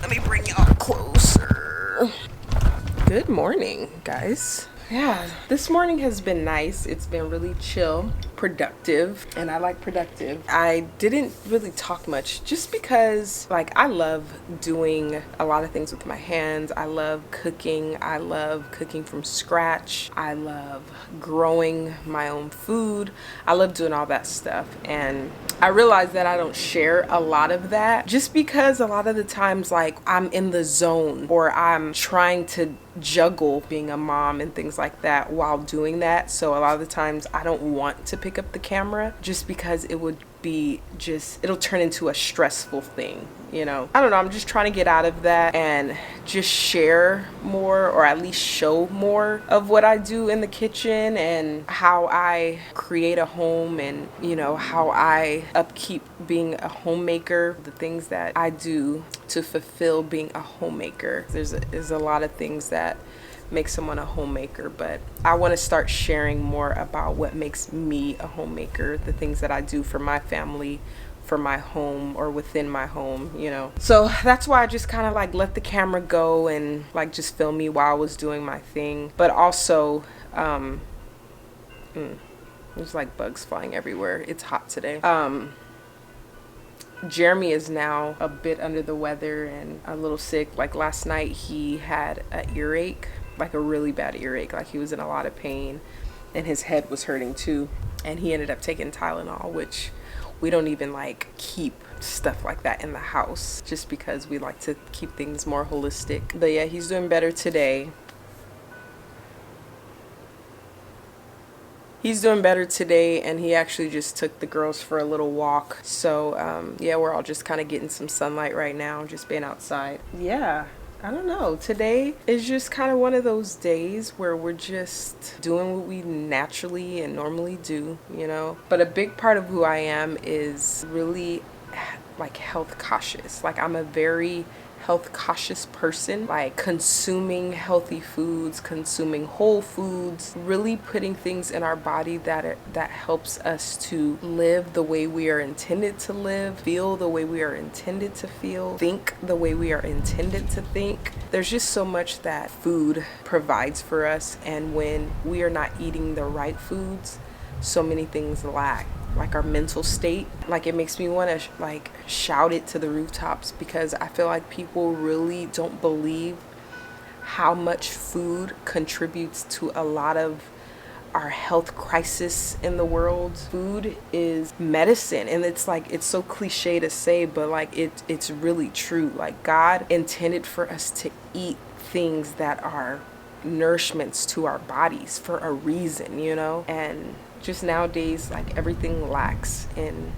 Let me bring y'all closer. Good morning, guys. Yeah, this morning has been nice. It's been really chill, productive, and I like productive. I didn't really talk much just because, like, I love doing a lot of things with my hands. I love cooking. I love cooking from scratch. I love growing my own food. I love doing all that stuff. And I realize that I don't share a lot of that just because a lot of the times, like, I'm in the zone or I'm trying to juggle being a mom and things like that while doing that. So a lot of the times I don't want to pick up the camera just because it would be it'll turn into a stressful thing, you know. I don't know, I'm just trying to get out of that and just share more, or at least show more of what I do in the kitchen and how I create a home, and you know, how I upkeep being a homemaker, the things that I do to fulfill being a homemaker. There's a lot of things that make someone a homemaker, but I want to start sharing more about what makes me a homemaker, the things that I do for my family, for my home, or within my home, you know. So that's why I just kind of like let the camera go and like just film me while I was doing my thing. But also there's like bugs flying everywhere. It's hot today. Jeremy is now a bit under the weather and a little sick. Like last night he had an earache, like a really bad earache. Like he was in a lot of pain and his head was hurting too. And he ended up taking Tylenol, which we don't even like keep stuff like that in the house just because we like to keep things more holistic. But yeah, he's doing better today. He's doing better today, and he actually just took the girls for a little walk. So yeah, we're all just kind of getting some sunlight right now, just being outside. Yeah, I don't know. Today is just kind of one of those days where we're just doing what we naturally and normally do, you know. But a big part of who I am is really like health cautious. Like I'm a very health cautious person, like consuming healthy foods, consuming whole foods, really putting things in our body that helps us to live the way we are intended to live, feel the way we are intended to feel, think the way we are intended to think. There's just so much that food provides for us, and when we are not eating the right foods, so many things lack. Like our mental state, like it makes me want to like shout it to the rooftops, because I feel like people really don't believe how much food contributes to a lot of our health crisis in the world. Food is medicine, and it's like, it's so cliche to say, but like it's really true. Like God intended for us to eat things that are nourishments to our bodies for a reason, you know. And just nowadays, like everything lacks in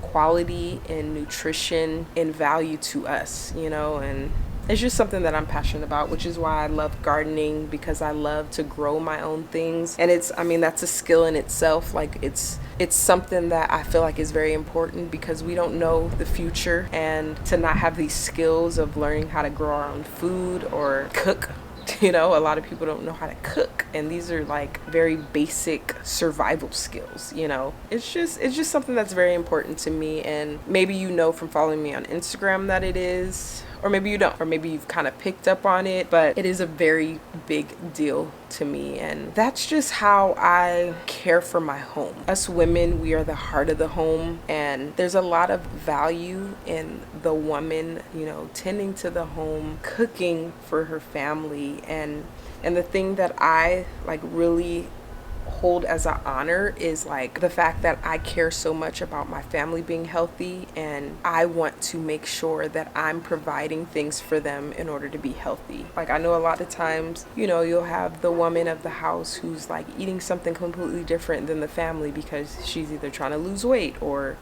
quality, in nutrition, in value to us, you know. And it's just something that I'm passionate about, which is why I love gardening, because I love to grow my own things. And it's, I mean, that's a skill in itself. Like it's something that I feel like is very important, because we don't know the future, and to not have these skills of learning how to grow our own food or cook. You know, a lot of people don't know how to cook, and these are like very basic survival skills, you know. It's just something that's very important to me, and maybe you know from following me on Instagram that it is, or maybe you don't, or maybe you've kind of picked up on it, but it is a very big deal to me. And that's just how I care for my home. Us women, we are the heart of the home, and there's a lot of value in the woman, you know, tending to the home, cooking for her family. And the thing that I like really hold as an honor is like the fact that I care so much about my family being healthy, and I want to make sure that I'm providing things for them in order to be healthy. Like I know a lot of times, you know, you'll have the woman of the house who's like eating something completely different than the family because she's either trying to lose weight or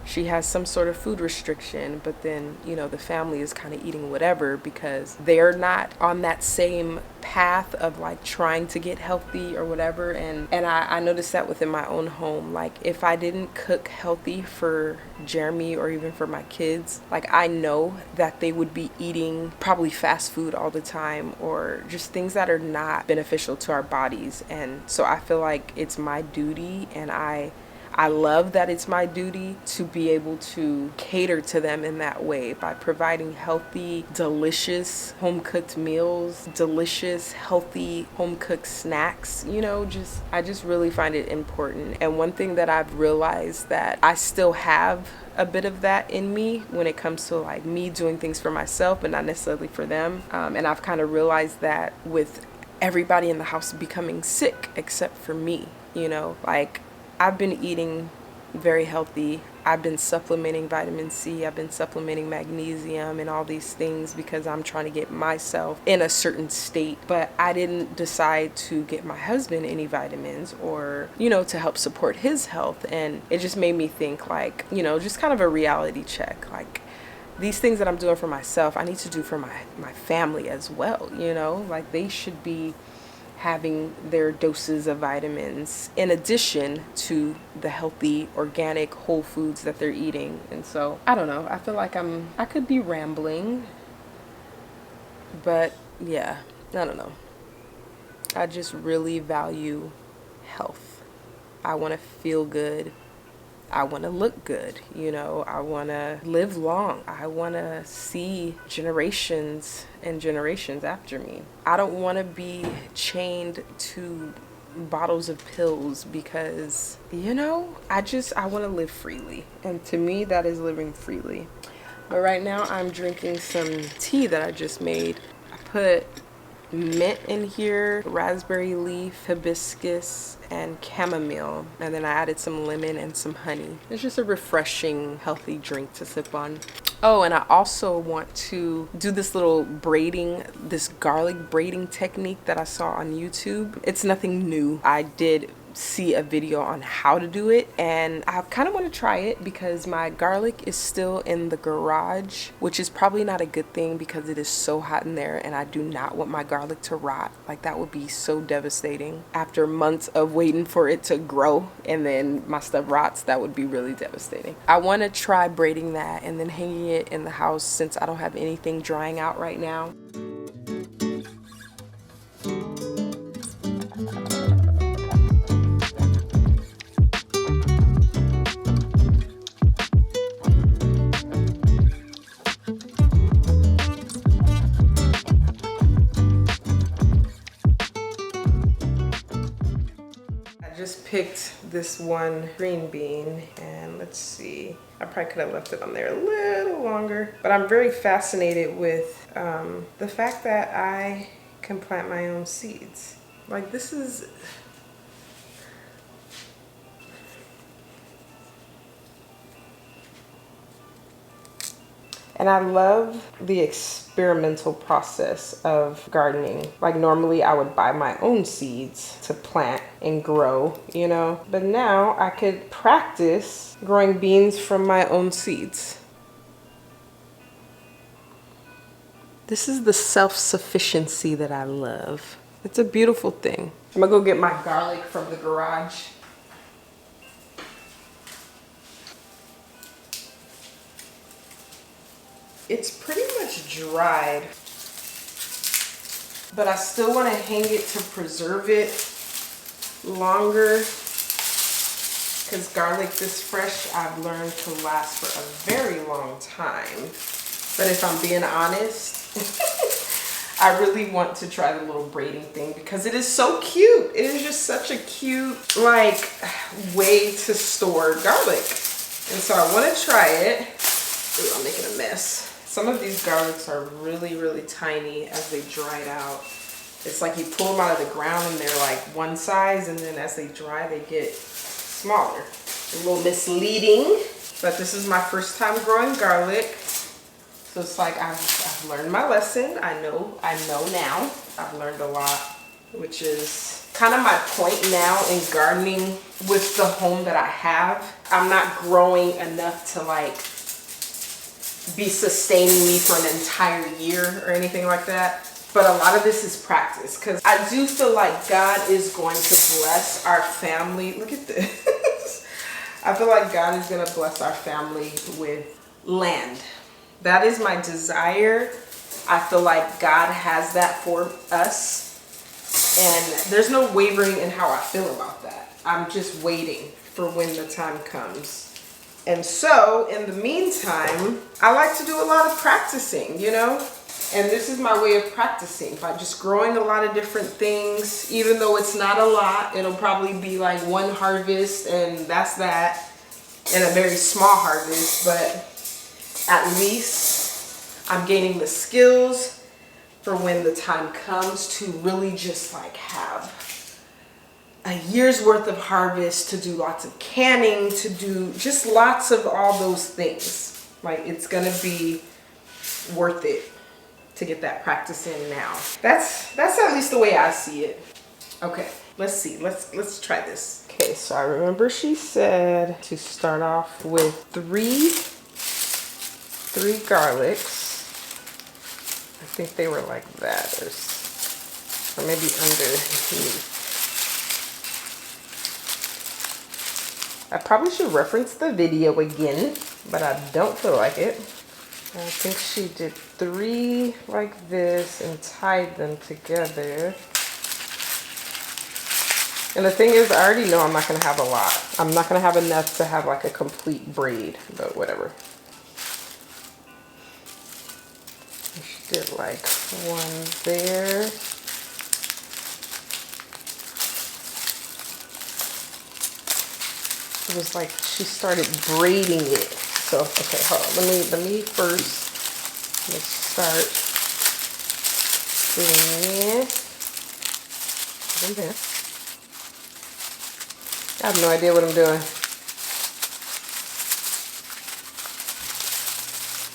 she has some sort of food restriction, but then, you know, the family is kind of eating whatever because they're not on that same path of like trying to get healthy or whatever. And I noticed that within my own home. Like if I didn't cook healthy for Jeremy or even for my kids, like I know that they would be eating probably fast food all the time, or just things that are not beneficial to our bodies. And so I feel like it's my duty, and I I love that it's my duty to be able to cater to them in that way by providing healthy, delicious home cooked meals, delicious, healthy home cooked snacks. You know, I just really find it important. And one thing that I've realized that I still have a bit of that in me when it comes to like me doing things for myself but not necessarily for them. And I've kind of realized that with everybody in the house becoming sick except for me, you know, like I've been eating very healthy. I've been supplementing vitamin C, I've been supplementing magnesium and all these things because I'm trying to get myself in a certain state. But I didn't decide to get my husband any vitamins or, you know, to help support his health. And it just made me think like, you know, just kind of a reality check. Like these things that I'm doing for myself, I need to do for my family as well, you know, like they should be having their doses of vitamins in addition to the healthy organic whole foods that they're eating. And so I don't know, I feel like I could be rambling, but yeah, I don't know, I just really value health. I want to feel good, I want to look good, you know, I want to live long. I want to see generations and generations after me. I don't want to be chained to bottles of pills because, you know, I want to live freely. And to me, that is living freely. But right now I'm drinking some tea that I just made. I put mint in here, raspberry leaf, hibiscus, and chamomile, and then I added some lemon and some honey. It's just a refreshing, healthy drink to sip on. Oh, and I also want to do this little braiding, this garlic braiding technique that I saw on YouTube. It's nothing new. I did see a video on how to do it, and I kind of want to try it because my garlic is still in the garage, which is probably not a good thing because it is so hot in there, and I do not want my garlic to rot. Like that would be so devastating. After months of waiting for it to grow and then my stuff rots, that would be really devastating. I want to try braiding that and then hanging it in the house since I don't have anything drying out right now. Just picked this one green bean, and let's see, I probably could have left it on there a little longer, but I'm very fascinated with the fact that I can plant my own seeds. Like this is, and I love the experimental process of gardening. Like normally I would buy my own seeds to plant and grow, you know, but now I could practice growing beans from my own seeds. This is the self-sufficiency that I love. It's a beautiful thing. I'm gonna go get my garlic from the garage. It's pretty much dried, but I still want to hang it to preserve it longer because garlic this fresh I've learned to last for a very long time. But if I'm being honest, I really want to try the little braiding thing because it is so cute. It is just such a cute like way to store garlic, and so I want to try it. Ooh, I'm making a mess. Some of these garlics are really, really tiny as they dried out. It's like you pull them out of the ground and they're like one size, and then as they dry, they get smaller. A little misleading, but this is my first time growing garlic. So it's like I've learned my lesson. I know now. I've learned a lot, which is kind of my point now in gardening with the home that I have. I'm not growing enough to like be sustaining me for an entire year or anything like that. But a lot of this is practice because I do feel like God is going to bless our family. Look at this. I feel like God is going to bless our family with land. That is my desire. I feel like God has that for us. And there's no wavering in how I feel about that. I'm just waiting. for when the time comes. And so in the meantime, I like to do a lot of practicing, you know? And this is my way of practicing by just growing a lot of different things. Even though it's not a lot, it'll probably be like one harvest and that's that, and a very small harvest, but at least I'm gaining the skills for when the time comes to really just like have a year's worth of harvest, to do lots of canning, to do just lots of all those things. Like, it's gonna be worth it to get that practice in now. That's at least the way I see it. Okay, let's see, let's try this. Okay, so I remember she said to start off with three garlics. I think they were like that, or maybe underneath. I probably should reference the video again, but I don't feel like it. I think she did 3 like this and tied them together. And the thing is, I already know I'm not gonna have a lot. I'm not gonna have enough to have like a complete braid, but whatever. She did like 1 there. It was like she started braiding it. So, okay, hold on. Let me first, let's start doing this. And this. I have no idea what I'm doing.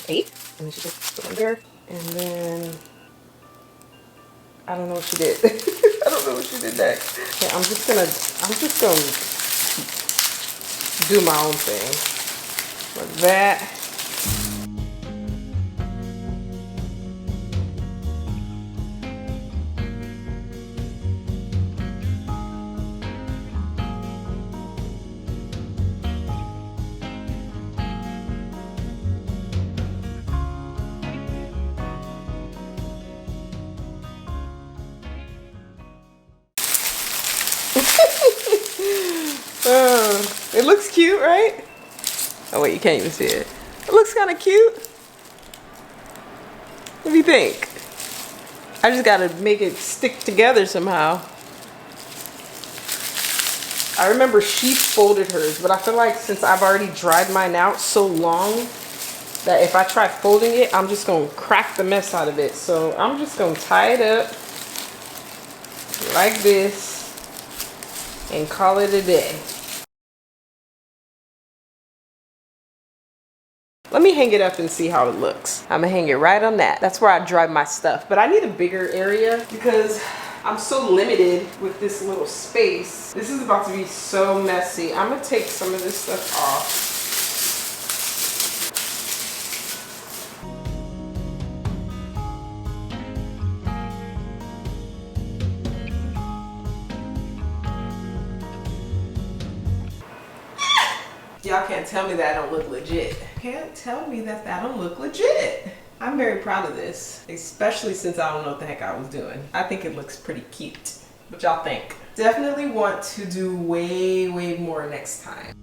8. And then she just put them there. And then, I don't know what she did. I don't know what she did next. Okay, I'm just gonna do my own thing like that. It looks cute, right? Oh wait, you can't even see it. It looks kind of cute. What do you think? I just gotta make it stick together somehow. I remember she folded hers, but I feel like since I've already dried mine out so long that if I try folding it, I'm just gonna crack the mess out of it. So I'm just gonna tie it up like this and call it a day. Let me hang it up and see how it looks. I'm gonna hang it right on that. That's where I dry my stuff. But I need a bigger area because I'm so limited with this little space. This is about to be so messy. I'm gonna take some of this stuff off. Y'all can't tell me that I don't look legit. Can't tell me that I don't look legit. I'm very proud of this, especially since I don't know what the heck I was doing. I think it looks pretty cute. What y'all think? Definitely want to do way, way more next time.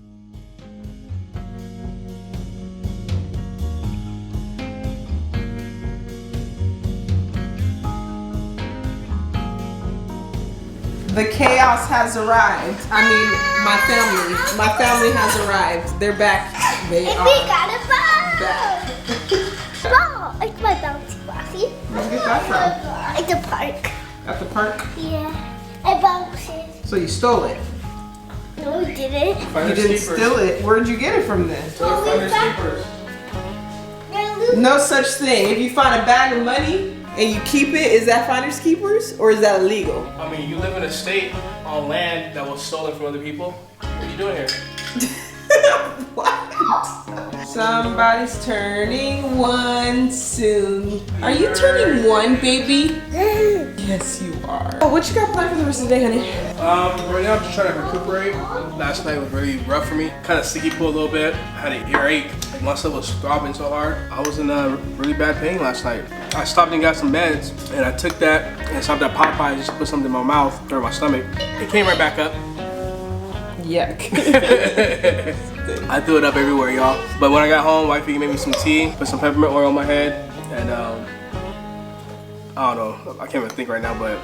The chaos has arrived. I mean, my family has arrived. They're back. They are we got a ball. back. Ball. It's my bouncy bossy. Where'd you get that from? At the park. At the park? Yeah. It bounces. So you stole it? No, we didn't. You didn't steal it. Where'd you get it from then? No such thing. If you find a bag of money and you keep it, is that finders keepers or is that illegal? I mean, you live in a state on land that was stolen from other people. What are you doing here? What? Somebody's turning 1 soon. Are you turning 1, baby? Yes, you are. Oh, what you got planned for the rest of the day, honey? Right now I'm just trying to recuperate. Last night was really rough for me. Kind of sticky pulled a little bit. Had an earache. My stuff was throbbing so hard. I was in really bad pain last night. I stopped and got some meds, and I took that and stopped at Popeye, just put something in my mouth or my stomach. It came right back up. Yuck. I threw it up everywhere, y'all. But when I got home, wifey made me some tea, put some peppermint oil on my head, and I don't know, I can't even think right now, but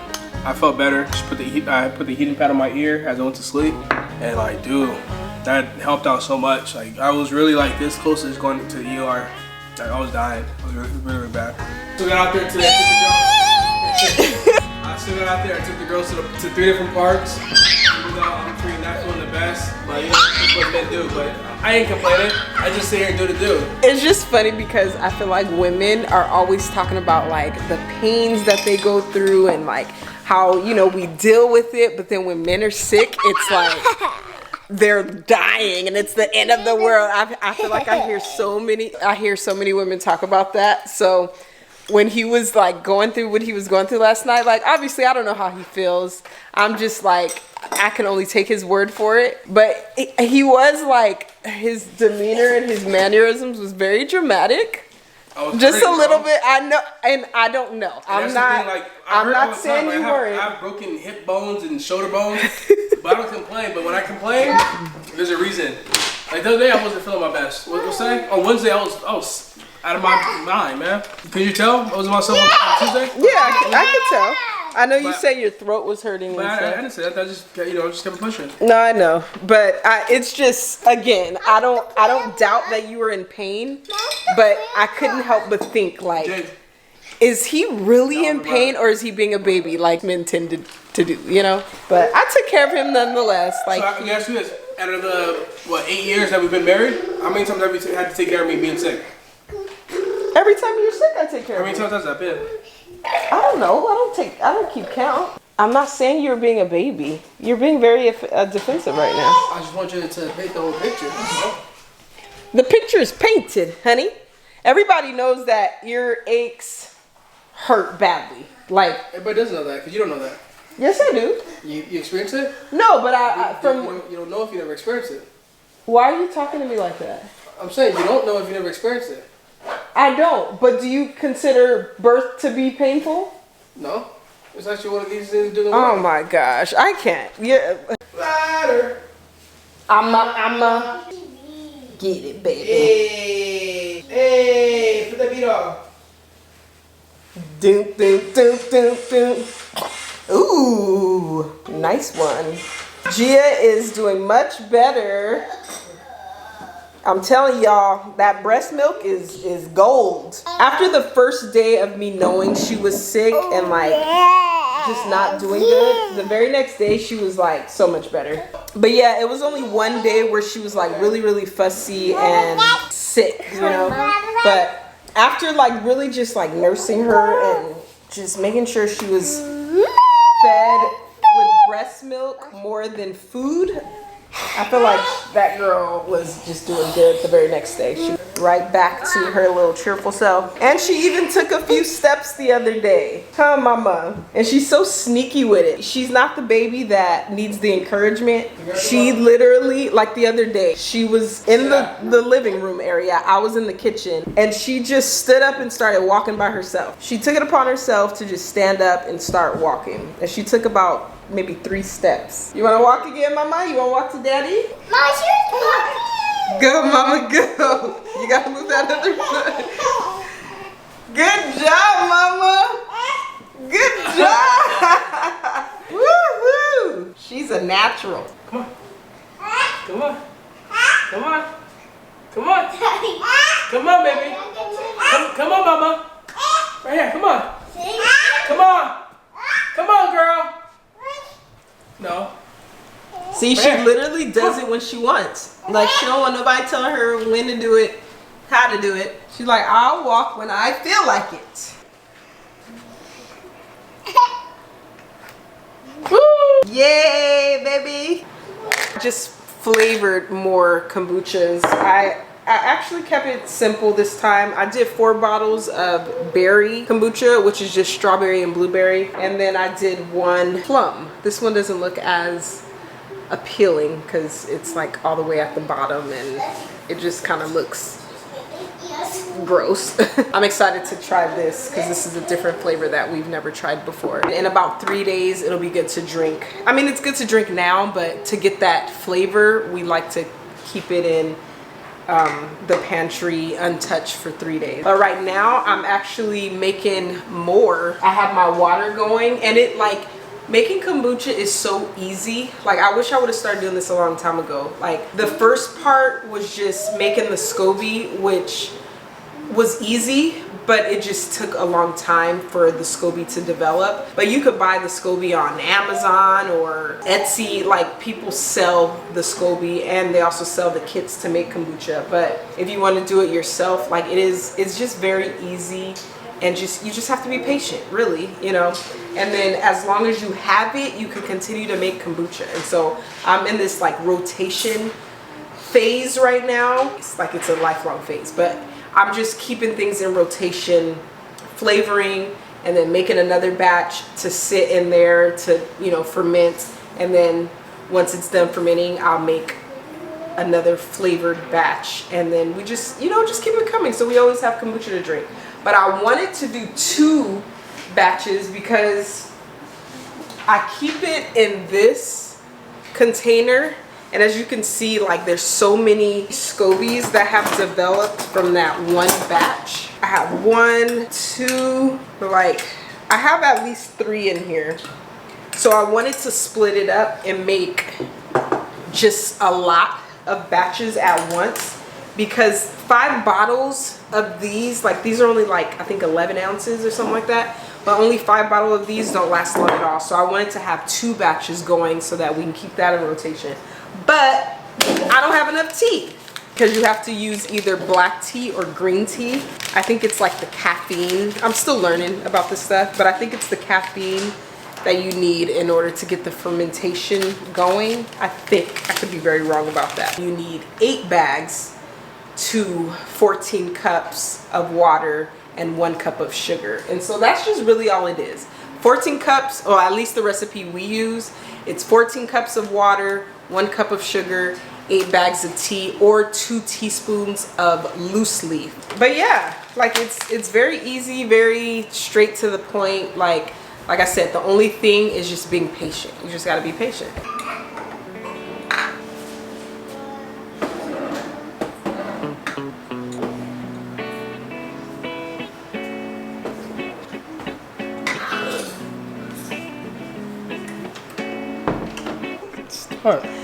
I felt better. I put the heating pad on my ear as I went to sleep, and like, dude, that helped out so much. Like, I was really like this close to just going to the ER. Like, I was dying. It was really bad. Still got out there today. I still got out there. I took the girls to 3 different parks. Even though I'm free, not feeling the best, but you know, that's what men do. But I ain't complaining. I just sit here and do the do. It's just funny because I feel like women are always talking about like the pains that they go through and like how, you know, we deal with it. But then when men are sick, it's like they're dying and it's the end of the world. I feel like I hear so many women talk about that. So when he was like going through what he was going through last night, like obviously I don't know how he feels. I'm just like, I can only take his word for it. But he was like, his demeanor and his mannerisms was very dramatic. Just a little bit. I know, and I don't know. I'm not saying you weren't. I have broken hip bones and shoulder bones, but I don't complain. But when I complain, there's a reason. Like the other day, I wasn't feeling my best. What was I? On Wednesday, I was out of my mind, man. Can you tell? I was myself on Tuesday. Yeah, I could tell. I know you say your throat was hurting. But I didn't say that. I just, you know, just kept pushing. No, I know, but it's just, again, I don't doubt that you were in pain, but I couldn't help but think like, is he really in pain or is he being a baby like men tend to do, you know? But I took care of him nonetheless. Like, so I can ask you this: out of the 8 years that we've been married, how many times have you had to take care of me being sick? Every time you're sick, I take care of you. How many times has that been? I don't know. I don't keep count. I'm not saying you're being a baby. You're being very defensive right now. I just want you to paint the whole picture. The picture is painted, honey. Everybody knows that ear aches hurt badly. Like, everybody doesn't know that because you don't know that. Yes, I do. You experience it? No, but you don't know if you never experienced it. Why are you talking to me like that? I'm saying you don't know if you never experienced it. I don't, but do you consider birth to be painful? No. It's actually one of these things doing. Oh my gosh, I can't. Yeah. Ladder. I'ma get it, baby. Hey, put that beat off. Doom, doom, doom, doom, doom. Ooh, nice one. Gia is doing much better. I'm telling y'all, that breast milk is gold. After the first day of me knowing she was sick and like just not doing good, the very next day she was like so much better. But yeah, it was only one day where she was like really, really fussy and sick, you know? But after like really just like nursing her and just making sure she was fed with breast milk more than food, I feel like that girl was just doing good the very next day. She was right back to her little cheerful self. And she even took a few steps the other day. Huh, mama? And she's so sneaky with it. She's not the baby that needs the encouragement. She literally, like the other day, she was in the living room area. I was in the kitchen. And she just stood up and started walking by herself. She took it upon herself to just stand up and start walking. And she took about maybe 3 steps. You want to walk again, mama? You want to walk to daddy? Mama, she was walking. Go, mama, go. You got to move that other foot. Good job, mama. Good job. Woo-hoo. She's a natural. Come on. Come on. Come on. Come on. Come on, baby. Come on, mama. Right here. Come on. Come on. Come on, girl. No. See, she literally does it when she wants. Like, she don't want nobody telling her when to do it, how to do it. She's like, I'll walk when I feel like it. Woo! Yay, baby. Just flavored more kombuchas. I actually kept it simple this time. I did 4 bottles of berry kombucha, which is just strawberry and blueberry. And then I did 1 plum. This one doesn't look as appealing because it's like all the way at the bottom and it just kind of looks gross. I'm excited to try this because this is a different flavor that we've never tried before. In about 3 days, it'll be good to drink. I mean, it's good to drink now, but to get that flavor, we like to keep it in the pantry untouched for 3 days. But right now, I'm actually making more. I have my water going, and it like, making kombucha is so easy. Like, I wish I would have started doing this a long time ago. Like, the first part was just making the SCOBY, which was easy, but it just took a long time for the SCOBY to develop. But you could buy the SCOBY on Amazon or Etsy. Like, people sell the SCOBY, and they also sell the kits to make kombucha. But if you want to do it yourself, like, it's just very easy, and you just have to be patient, really, you know. And then as long as you have it, you can continue to make kombucha. And so I'm in this like rotation phase right now. It's like it's a lifelong phase, but I'm just keeping things in rotation, flavoring, and then making another batch to sit in there to, you know, ferment. And then once it's done fermenting, I'll make another flavored batch. And then we just, you know, just keep it coming. So we always have kombucha to drink. But I wanted to do 2 batches because I keep it in this container. And as you can see, like, there's so many SCOBYs that have developed from that one batch. I have 1, 2, like, I have at least 3 in here. So I wanted to split it up and make just a lot of batches at once, because 5 bottles of these, like, these are only like, I think 11 ounces or something like that. But only 5 bottles of these don't last long at all. So I wanted to have 2 batches going so that we can keep that in rotation. But I don't have enough tea, because you have to use either black tea or green tea. I think it's like the caffeine. I'm still learning about this stuff, but I think it's the caffeine that you need in order to get the fermentation going. I think. I could be very wrong about that. You need 8 bags to 14 cups of water and 1 cup of sugar. And so that's just really all it is. 14 cups, or at least the recipe we use, it's 14 cups of water, 1 cup of sugar, 8 bags of tea, or 2 teaspoons of loose leaf. But yeah, like, it's very easy, very straight to the point. Like I said, the only thing is just being patient. You just gotta be patient.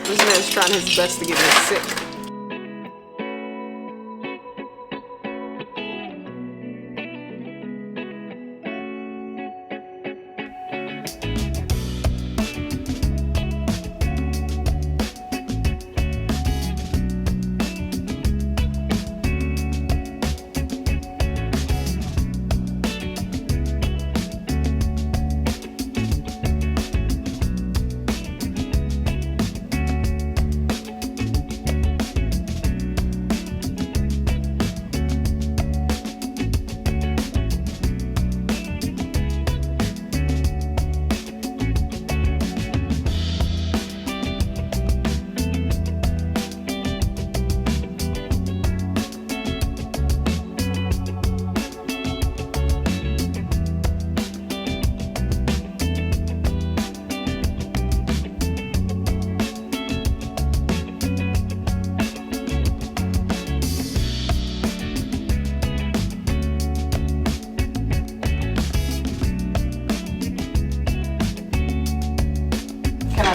This man's trying his best to get me sick.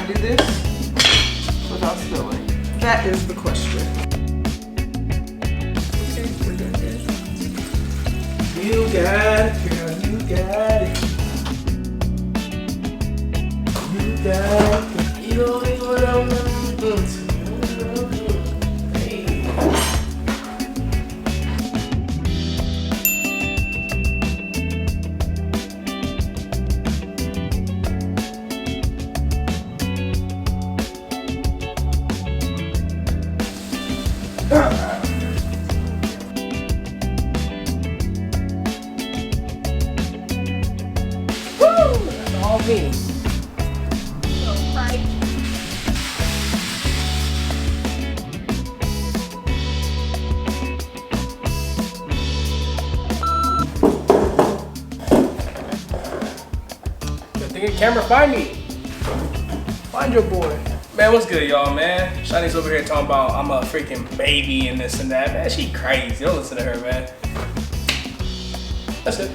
Do this without spilling? That is the question. Okay, we're done here. You got it, girl, you got it. You got it. You don't need what I want to do. Me. So right. Nigga, camera, find me. Find your boy. Man, what's good, y'all, man? Shawnee's over here talking about I'm a freaking baby and this and that. Man, she crazy. Don't listen to her, man. That's it.